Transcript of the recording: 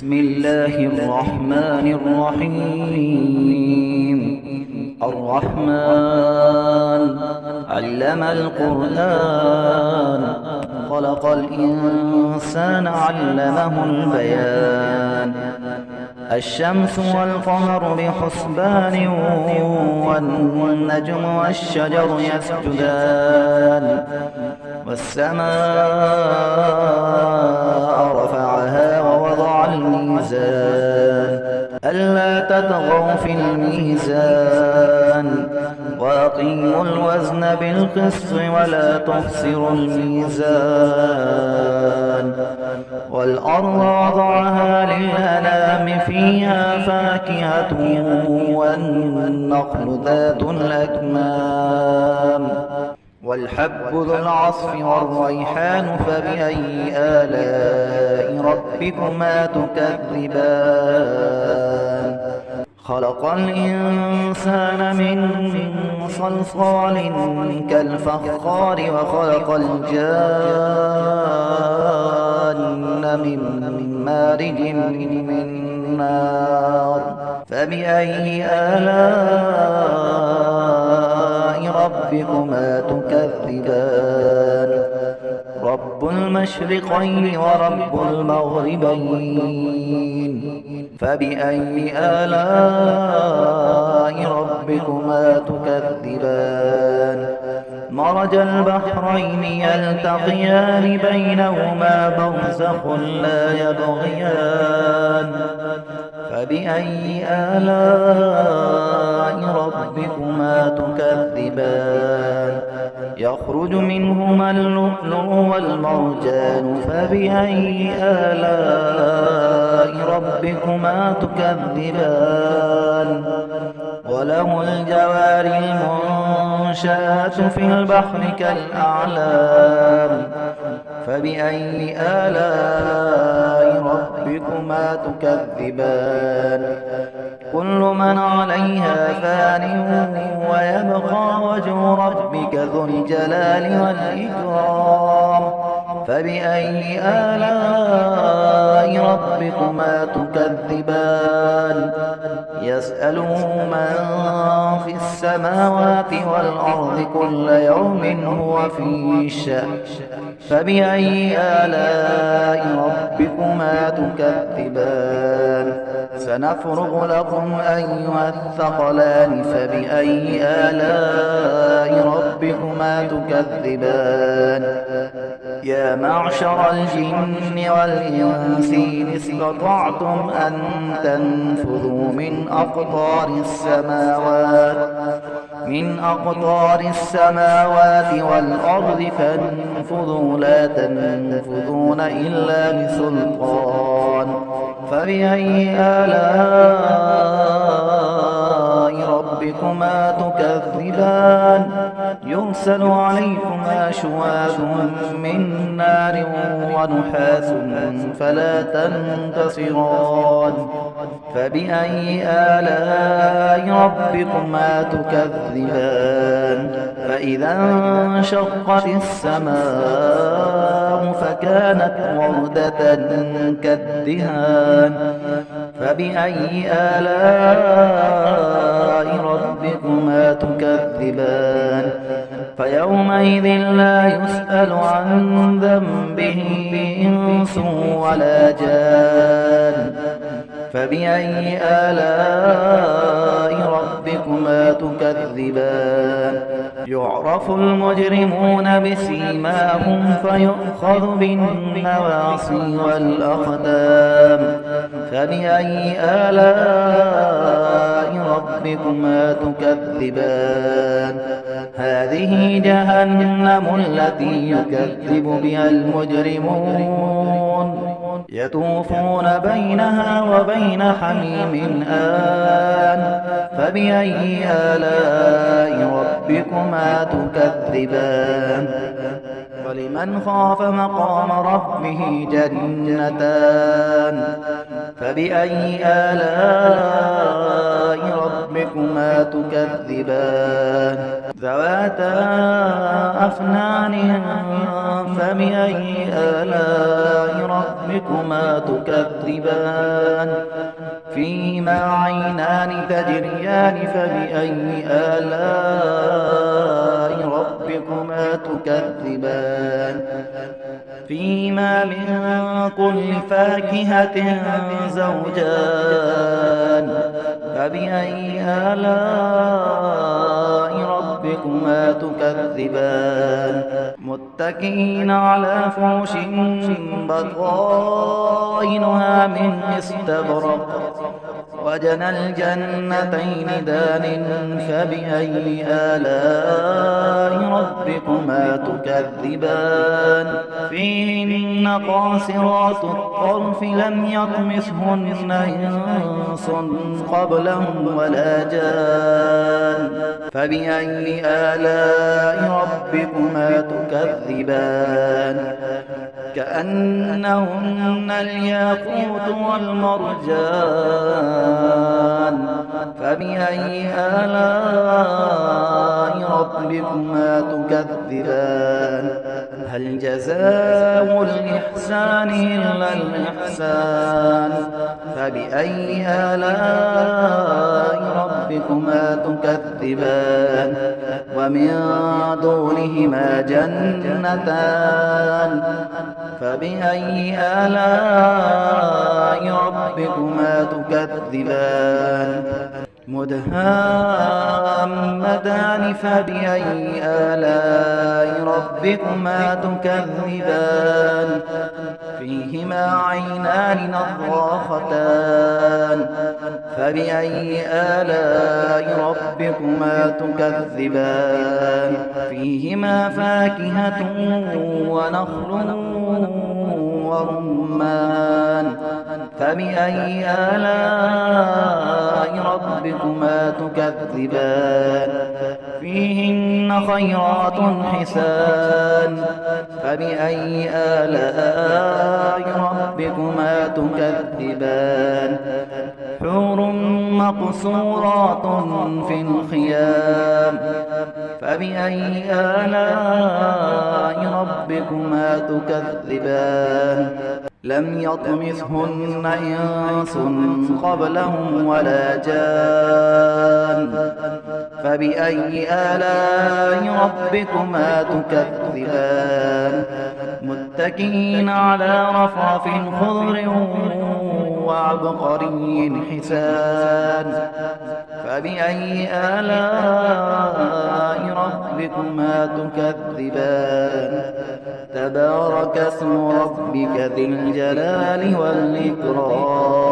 بسم الله الرحمن الرحيم. الرحمن علم القرآن، خلق الإنسان علمه البيان. الشمس والقمر بحسبان، والنجم والشجر يسجدان. والسماء رفعها ووضع الميزان، ألا تطغوا في الميزان، وأقيموا الوزن بالقسط ولا تخسروا الميزان. والأرض وضعها للأنام، فيها فاكهة والنخل ذات الأكمام، والحب ذو العصف والريحان. فبأي آلاء ربكما تكذبان؟ خلق الإنسان من صلصال كالفخار، وخلق الجان من مارج من نار. فبأي آلاء ربكما تكذبان؟ رب المشرقين ورب المغربين. فبأي آلاء ربكما تكذبان؟ مرج البحرين يلتقيان، بينهما برزخ لا يبغيان. فبأي آلاء ربكما تكذبان؟ يخرج منهما اللؤلؤ والمرجان. فبأي آلاء ربكما تكذبان؟ وله الجوار المنشآت في البحر كالأعلام. فبأي آلاء ربكما تكذبان؟ كل من عليها فان، ويبقى وجه ربك ذو الجلال والإكرام. فبأي آلاء ربكما تكذبان؟ يسأله من في السماوات والأرض، كل يوم هو في شأن. فبأي آلاء ربكما تكذبان؟ سنفرغ لكم أيها الثقلان. فبأي آلاء ربكما تكذبان؟ يا معشر الجن والإنس إن استطعتم أن تنفذوا من أقطار السماوات والأرض فانفذوا، لا تنفذون إلا بسلطان. فبأي آلاء ربكما تكذبان؟ يرسل عليكما شواظ من نار ونحاس فلا تنتصران. فبأي آلاء ربكما تكذبان؟ فإذا انشقت السماء فكانت وردة كالدهان. فبأي آلاء ربكما تكذبان؟ فيومئذ لا يسأل عن ذنبه إنس ولا جان. فبأي آلاء ربكما تكذبان؟ يعرف المجرمون بسيماهم، فيؤخذ بالنواصي والأقدام. فبأي آلاء ربكما تكذبان؟ هذه جهنم التي يكذب بها المجرمون، يطوفون بينها وبين حميم آن. فبأي آلاء ربكما تكذبان؟ ولمن خاف مقام ربه جنتان. فبأي آلاء ربكما ربكما تكذبان ذواتا أفنان فبأي آلاء ربكما تكذبان فيهما عينان تجريان فبأي آلاء ربكما تكذبان فيهما من كل فاكهة زوجان فبأي آلاء ربكما تكذبان متكئين على فرش بطائنها من استبرق وجنى الجنتين دان فبأي آلاء ربكما تكذبان فيهن قاصرات الطرف لم يطمثهن إنس قبلهم ولا جان فبأي آلاء ربكما تكذبان كأنهن الياقوت والمرجان فبأي آلاء ربكما تكذبان هل جزاء الإحسان إلا الإحسان فبأي آلاء ربكما تكذبان ومن دونهما جنتان فبأي آلاء ربكما تكذبان مدهامتان فبأي آلاء ربكما تكذبان فيهما عينان نضاختان فبأي آلاء ربكما تكذبان فيهما فاكهة ونخل ورمان فبأي آلاء ربكما تكذبان فيهن خيرات حسان فبأي آلاء ربكما تكذبان حور مقصورات في الخيام فبأي آلاء ربكما تكذبان لم يطمثهن إنس قبلهم ولا جان فبأي آلاء ربكما تكذبان متكئين على رفرف خضر وعبقري حسان فبأي آلاء ربكما تكذبان تبارك اسم ربك ذي الجلال والإكرام